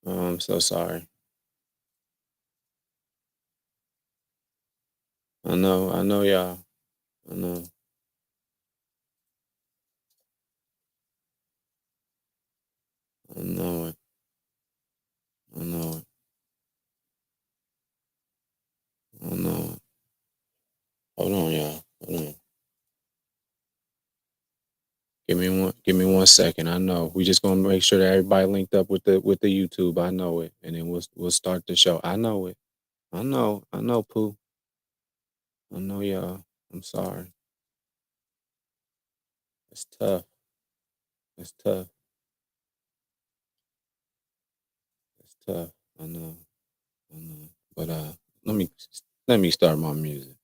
Oh, I'm so sorry. I know y'all. I know, I know it. I know it. I know it. Hold on, y'all. Hold on. Give me 1 second. I know. We just gonna make sure that everybody linked up with the YouTube. I know it. And then we'll start the show. I know it. I know. I know, Pooh. I know y'all. I'm sorry. It's tough. It's tough. It's tough. I know. I know. But let me let me start my music.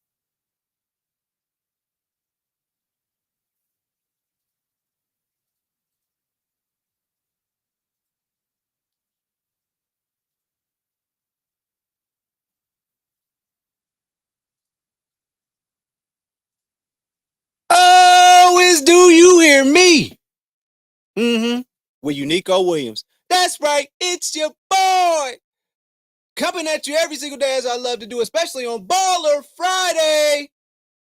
Oh, is do you hear me? Mm-hmm. With Unico Williams. That's right. It's your boy. Coming at you every single day as I love to do, especially on Baller Friday,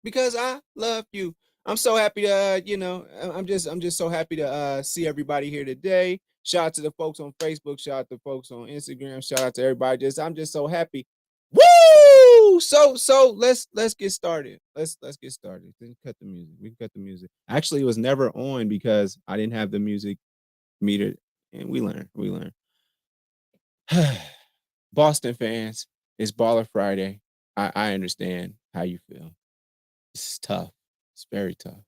because I love you. I'm so happy to, I'm just so happy to see everybody here today. Shout out to the folks on Facebook. Shout out to folks on Instagram. Shout out to everybody. I'm just so happy. Woo! So let's get started. Let's get started. Then cut the music. We can cut the music. Actually, it was never on because I didn't have the music metered, and we learned. We learned. Boston fans, it's Baller Friday. I understand how you feel. It's tough. It's very tough.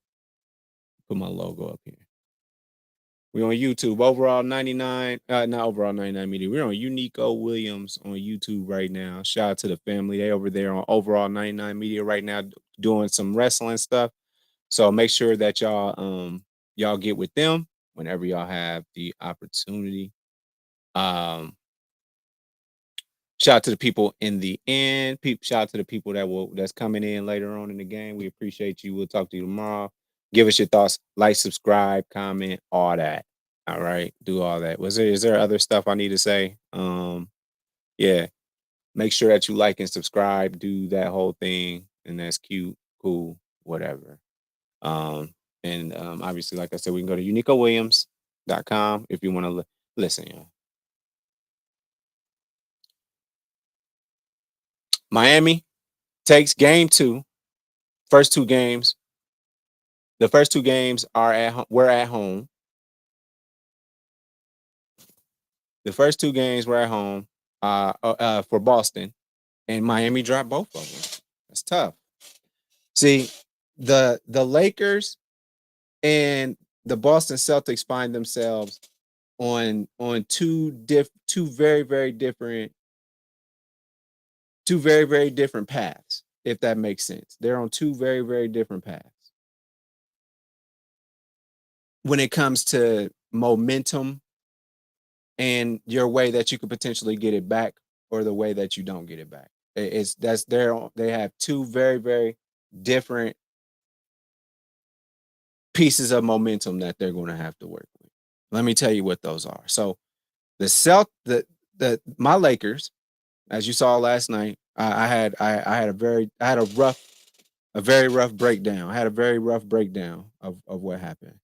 Put my logo up here. We're on YouTube. Overall 99, not overall 99 media. We're on Unico Williams on YouTube right now. Shout out to the family. They over there on overall 99 media right now doing some wrestling stuff. So make sure that y'all get with them whenever y'all have the opportunity. Um Shout out to the people in the end. Shout out to the people that's coming in later on in the game. We appreciate you. We'll talk to you tomorrow. Give us your thoughts. Like, subscribe, comment, all that. All right. Do all that. Is there other stuff I need to say? Yeah. Make sure that you like and subscribe. Do that whole thing. And that's cute, cool, whatever. And obviously, like I said, we can go to UnicoWilliams.com if you want to listen, y'all. Miami takes game two. First two games. The first two games are we're at home. The first two games were at home for Boston, and Miami dropped both of them. That's tough. See, the Lakers and the Boston Celtics find themselves on two very very different paths. If that makes sense, they're on two very very different paths when it comes to momentum and your way that you could potentially get it back or the way that you don't get it back. It's that's they have two very very different pieces of momentum that they're going to have to work with. Let me tell you what those are. So the Celt the my Lakers, as you saw last night, I had I had a very rough breakdown. I had a very rough breakdown of what happened.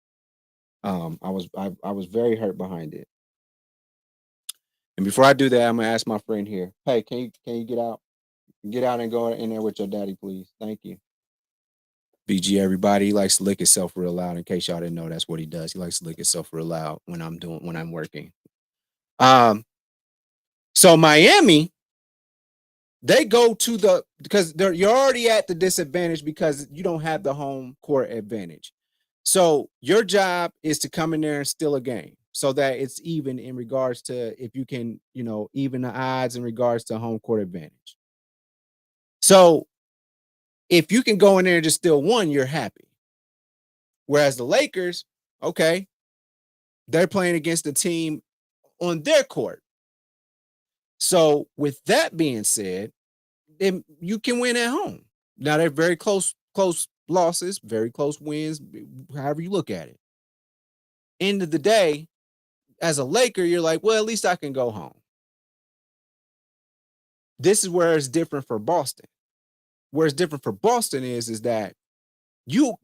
I was very hurt behind it. And before I do that, I'm gonna ask my friend here. Hey, can you get out? Get out and go in there with your daddy, please. Thank you. BG, everybody, he likes to lick himself real loud. In case y'all didn't know, that's what he does. He likes to lick himself real loud when I'm working. Um, so Miami, they go to because you're already at the disadvantage because you don't have the home court advantage. So your job is to come in there and steal a game so that it's even in regards to if you can, even the odds in regards to home court advantage. So if you can go in there and just steal one, you're happy. Whereas the Lakers, okay, they're playing against a team on their court. So with that being said, then you can win at home. Now they're very close losses, very close wins, however you look at it. End of the day, as a Laker, you're like, well, at least I can go home. This is where it's different for Boston. Where it's different for Boston is that you're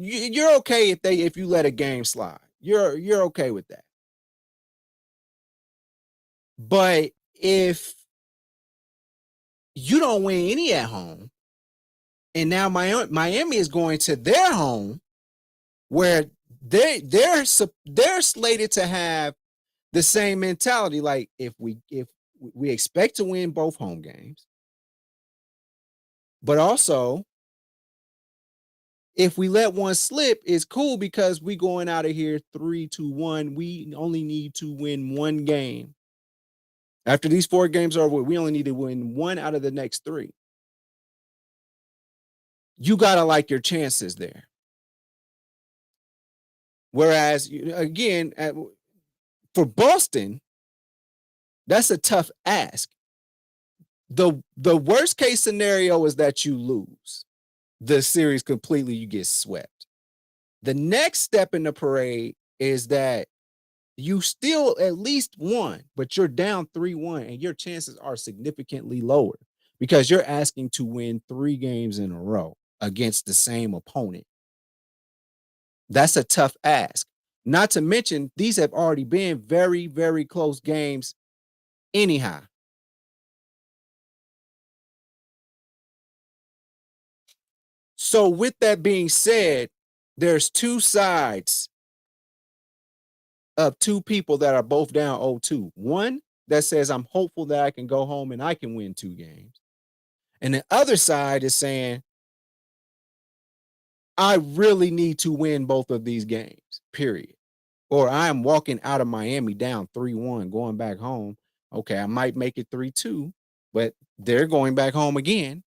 okay if you let a game slide. You're okay with that. But if you don't win any at home, and now Miami is going to their home, where they're slated to have the same mentality. Like if we expect to win both home games, but also if we let one slip, it's cool because we going out of here 3-1. We only need to win one game. After these 4 games are over, we only need to win one out of the next 3. You gotta like your chances there. Whereas, again, for Boston, that's a tough ask. The worst case scenario is that you lose the series completely, you get swept. The next step in the parade is that you still at least won, but you're down 3-1, and your chances are significantly lower because you're asking to win 3 games in a row against the same opponent. That's a tough ask. Not to mention, these have already been very, very close games anyhow. So with that being said, there's 2 sides of 2 people that are both down 0-2. One that says, I'm hopeful that I can go home and I can win 2 games. And the other side is saying, I really need to win both of these games, period. Or I am walking out of Miami down 3-1, going back home. Okay, I might make it 3-2, but they're going back home again.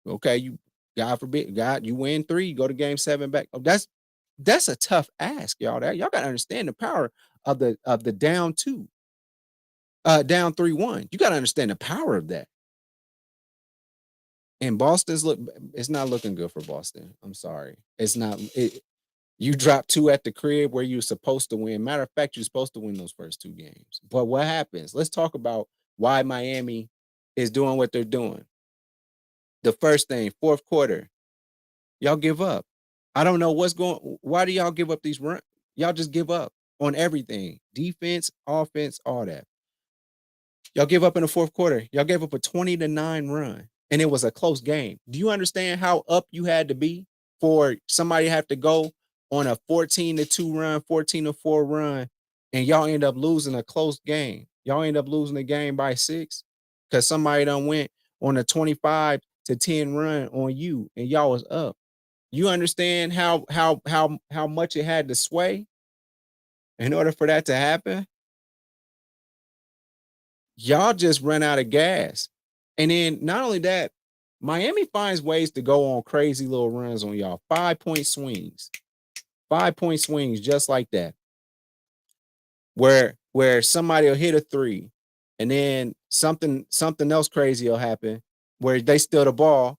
Okay, you God forbid, God, you win 3, you go to game 7 back. Oh, that's a tough ask, y'all. Y'all gotta understand the power of the down 2, down 3-1. You gotta understand the power of that. And it's not looking good for Boston. I'm sorry. It's not you dropped 2 at the crib where you're supposed to win. Matter of fact, you're supposed to win those first 2 games. But what happens? Let's talk about why Miami is doing what they're doing. The first thing, 4th quarter, y'all give up. I don't know why do y'all give up these runs? Y'all just give up on everything. Defense, offense, all that. Y'all give up in the 4th quarter. Y'all gave up a 20-9 run, and it was a close game. Do you understand how up you had to be for somebody to have to go on a 14-2 run, 14-4 run, and y'all end up losing a close game? Y'all end up losing the game by 6 because somebody done went on a 25-10 run on you, and y'all was up. You understand how much it had to sway in order for that to happen? Y'all just run out of gas. And then not only that, Miami finds ways to go on crazy little runs on y'all. 5-point swings. 5-point swings just like that. Where somebody will hit a 3 and then something else crazy will happen where they steal the ball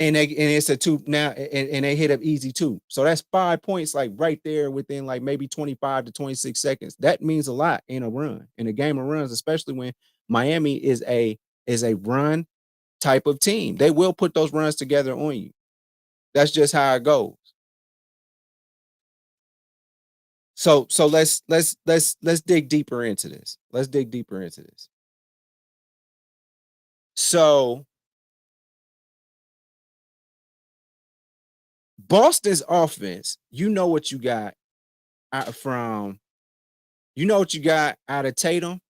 and it's a 2 now and they hit up easy 2. So that's 5 points like right there within like maybe 25 to 26 seconds. That means a lot in a run, in a game of runs, especially when Miami is a run type of team. They will put those runs together on you. That's just how it goes. So let's dig deeper into this. Let's dig deeper into this. So Boston's offense, you know what you got from you know what you got out of Tatum,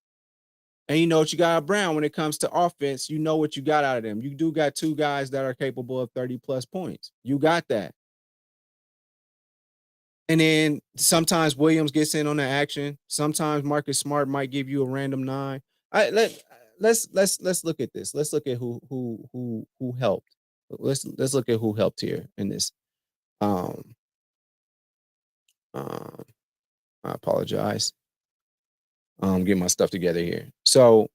and you know what you got out of Brown when it comes to offense. You know what you got out of them. You do got 2 guys that are capable of 30 plus points. You got that. And then sometimes Williams gets in on the action. Sometimes Marcus Smart might give you a random 9. Let's look at this. Let's look at who helped. Let's look at who helped here in this. Um, I apologize. Get my stuff together here. So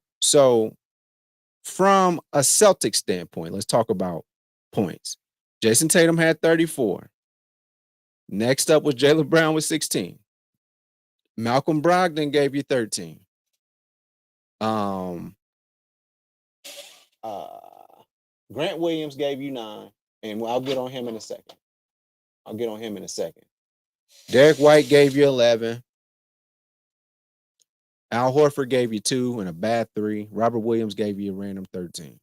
from a Celtic standpoint, let's talk about points. Jason Tatum had 34. Next up was Jaylen Brown with 16. Malcolm Brogdon gave you 13. Um, uh, Grant Williams gave you 9, and I'll get on him in a second. Derek White gave you 11. Al Horford gave you 2 and a bad 3. Robert Williams gave you a random 13.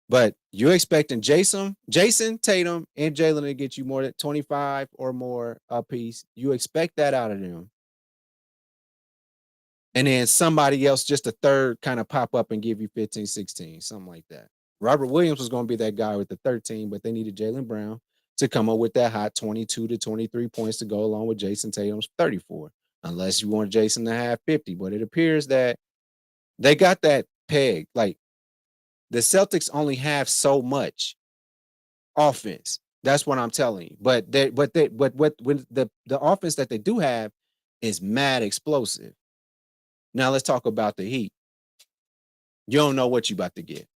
But you're expecting Jason Tatum, and Jalen to get you more than 25 or more a piece. You expect that out of them. And then somebody else, just a third, kind of pop up and give you 15, 16, something like that. Robert Williams was going to be that guy with the 13, but they needed Jaylen Brown to come up with that hot 22 to 23 points to go along with Jason Tatum's 34, unless you want Jason to have 50. But it appears that they got that peg. Like, the Celtics only have so much offense. That's what I'm telling you. But when the offense that they do have is mad explosive. Now let's talk about the Heat. You don't know what you about to get.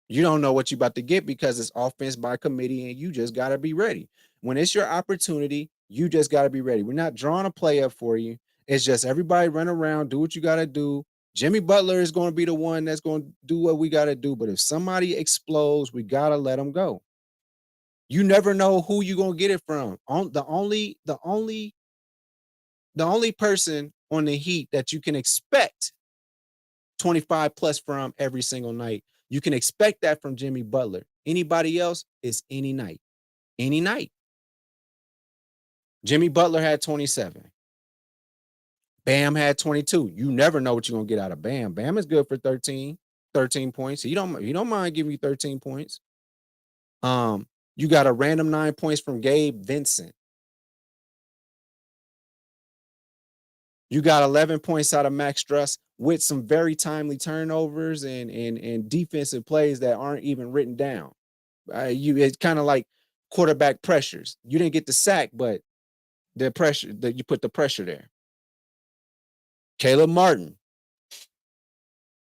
You don't know what you about to get because it's offense by committee, and you just gotta be ready. When it's your opportunity, you just gotta be ready. We're not drawing a play up for you. It's just everybody run around, do what you gotta do. Jimmy Butler is going to be the one that's going to do what we gotta do. But if somebody explodes, we gotta let them go. You never know who you're gonna get it from. The only person on the Heat that you can expect 25 plus from every single night. You can expect that from Jimmy Butler. Anybody else is any night. Any night. Jimmy Butler had 27. Bam had 22. You never know what you're gonna get out of Bam. Bam is good for 13 points. He don't mind giving you 13 points. You got a random 9 points from Gabe Vincent. You got 11 points out of Max Struss with some very timely turnovers and defensive plays that aren't even written down. It's kind of like quarterback pressures. You didn't get the sack, but the pressure that you put the pressure there. Caleb Martin,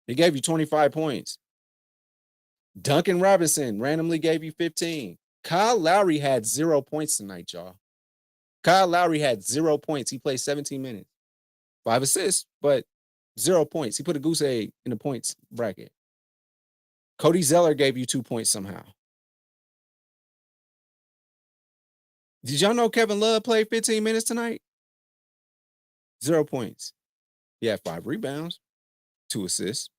he gave you 25 points. Duncan Robinson randomly gave you 15. Kyle Lowry had 0 points tonight, y'all. Kyle Lowry had 0 points. He played 17 minutes. 5 assists, but 0 points. He put a goose egg in the points bracket. Cody Zeller gave you 2 points somehow. Did y'all know Kevin Love played 15 minutes tonight? 0 points. He had 5 rebounds, 2 assists.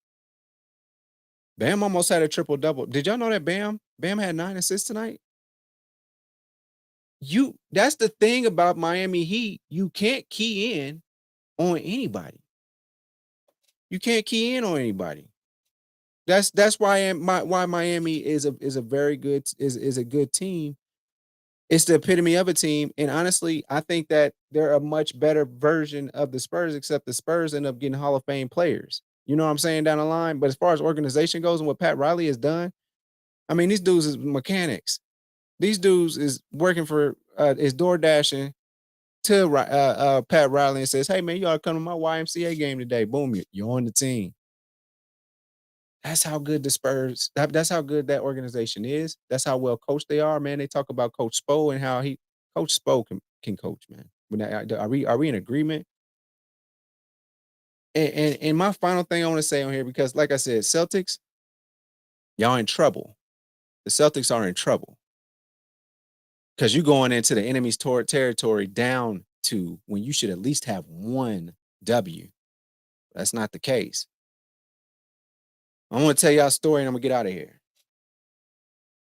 Bam almost had a triple-double. Did y'all know that Bam had 9 assists tonight? That's the thing about Miami Heat. You can't key in on anybody. You can't key in on anybody. That's why Miami is a very good is a good team. It's the epitome of a team, and honestly, I think that they're a much better version of the Spurs, except the Spurs end up getting Hall of Fame players. You know what I'm saying, down the line? But as far as organization goes and what Pat Riley has done, I mean, these dudes is mechanics. These dudes is working for is door dashing to Pat Riley and says, "Hey man, you ought to come to my YMCA game today." Boom, you're on the team. That's how good the Spurs. That's how good that organization is. That's how well coached they are, man. They talk about Coach Spo and how Coach Spo can coach, man. Are we in agreement? And my final thing I want to say on here, because like I said, Celtics, y'all in trouble. The Celtics are in trouble because you're going into the enemy's territory down to when you should at least have 1 W. That's not the case. I want to tell y'all a story and I'm gonna get out of here.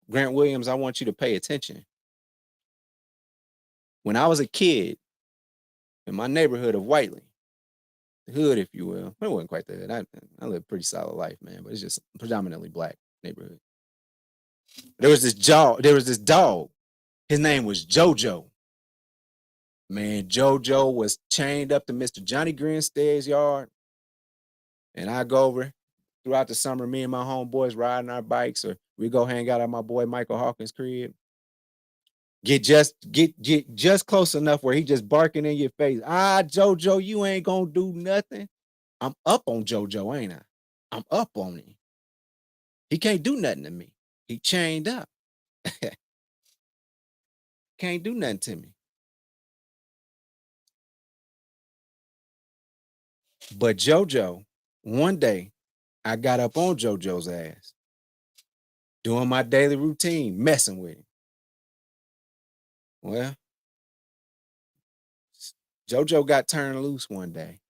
Grant Williams, I want you to pay attention. When I was a kid in my neighborhood of Whiteley, the hood, if you will, it wasn't quite the hood. I lived a pretty solid life, man, but it's just predominantly black neighborhood. There was this dog. His name was JoJo. Man, JoJo was chained up to Mr. Johnny Grinstead's yard. And I go over throughout the summer, me and my homeboys riding our bikes, or we go hang out at my boy Michael Hawkins' crib. Get just close enough where he just barking in your face. JoJo, you ain't gonna do nothing. I'm up on JoJo, ain't I? I'm up on him. He can't do nothing to me. He chained up. Can't do nothing to me. But JoJo, one day, I got up on JoJo's ass, doing my daily routine, messing with him. Well, JoJo got turned loose one day.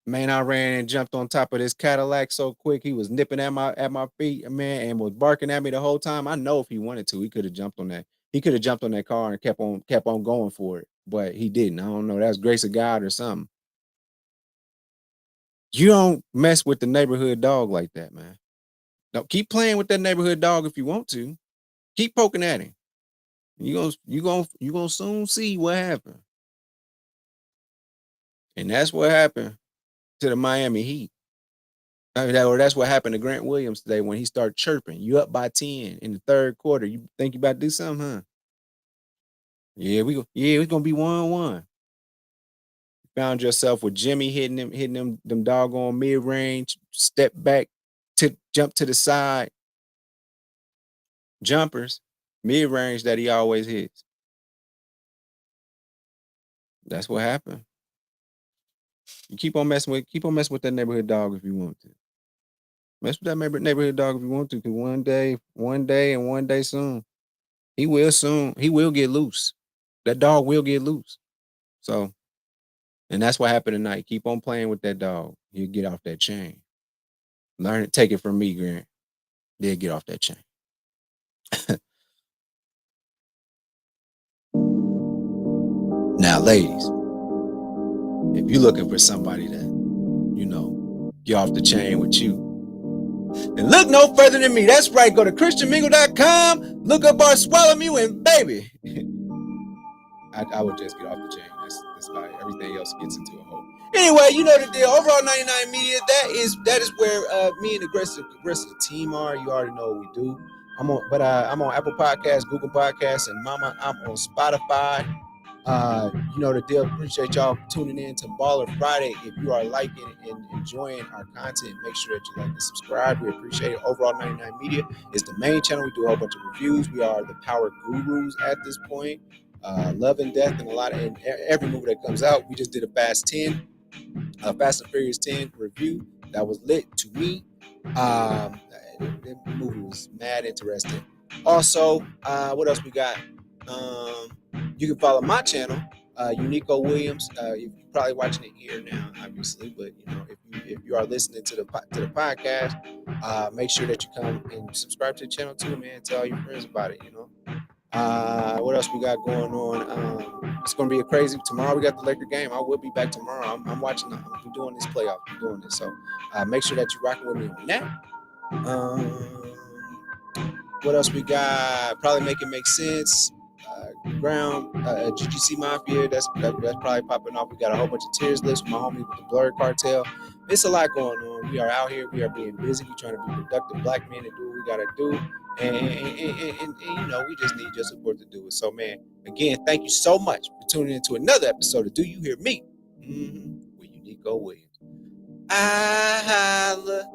Man, I ran and jumped on top of this Cadillac so quick. He was nipping at my feet, man, and was barking at me the whole time. I know if he wanted to, he could have jumped on that. He could have jumped on that car and kept on going for it, but he didn't. I don't know. That's grace of God or something. You don't mess with the neighborhood dog like that, man. No, keep playing with that neighborhood dog if you want to. Keep poking at him. You gonna soon see what happened. And that's what happened to the Miami Heat. Or that's what happened to Grant Williams today when he started chirping. You up by 10 in the third quarter. You think you about to do something, huh? Yeah, we're gonna be 1-1. Found yourself with Jimmy hitting them doggone mid-range, step back to jump to the side jumpers, mid-range that he always hits. That's what happened. You keep on messing with that neighborhood dog if you want to. Mess with that neighborhood dog if you want to, because one day soon, he will get loose. That dog will get loose. So, and that's what happened tonight. Keep on playing with that dog. He'll get off that chain. Learn it, take it from me, Grant. They'll get off that chain. Now, ladies, if you're looking for somebody that, get off the chain with you, then look no further than me. That's right. Go to christianmingle.com, look up our Swallow Me, and baby, I would just get off the chain. That's about it. Everything else gets into a hole. Anyway, you know the deal. Overall 99 Media, that is where me and the rest of the team are. You already know what we do. I'm on Apple Podcasts, Google Podcasts, and Mama, I'm on Spotify. You know the deal. Appreciate y'all tuning in to Baller Friday. If you are liking and enjoying our content, make sure that you like and subscribe. We appreciate it. Overall 99 Media is the main channel. We do a whole bunch of reviews. We are the power gurus at this point. Love and Death and every movie that comes out. We just did a Fast and Furious 10 review. That was lit to me. The movie was mad interesting. Also, what else we got? You can follow my channel, Unico Williams. You're probably watching it here now, obviously, but if you are listening to the podcast, make sure that you come and subscribe to the channel too, man. Tell all your friends about it. What else we got going on? It's going to be a crazy. Tomorrow we got the Laker game. I will be back tomorrow. I'm watching. I'm doing this playoff. I'm doing this. So make sure that you're rocking with me on that. What else we got? Probably Make It Make Sense. Ground, GGC Mafia. That's probably popping off. We got a whole bunch of tiers lists with my homie with the Blurred Cartel. It's a lot going on. We are out here. We are being busy. We trying to be productive black men and do what we gotta do. And we just need your support to do it. So, man, again, thank you so much for tuning into another episode of Do You Hear Me? With Unico Williams. I holla.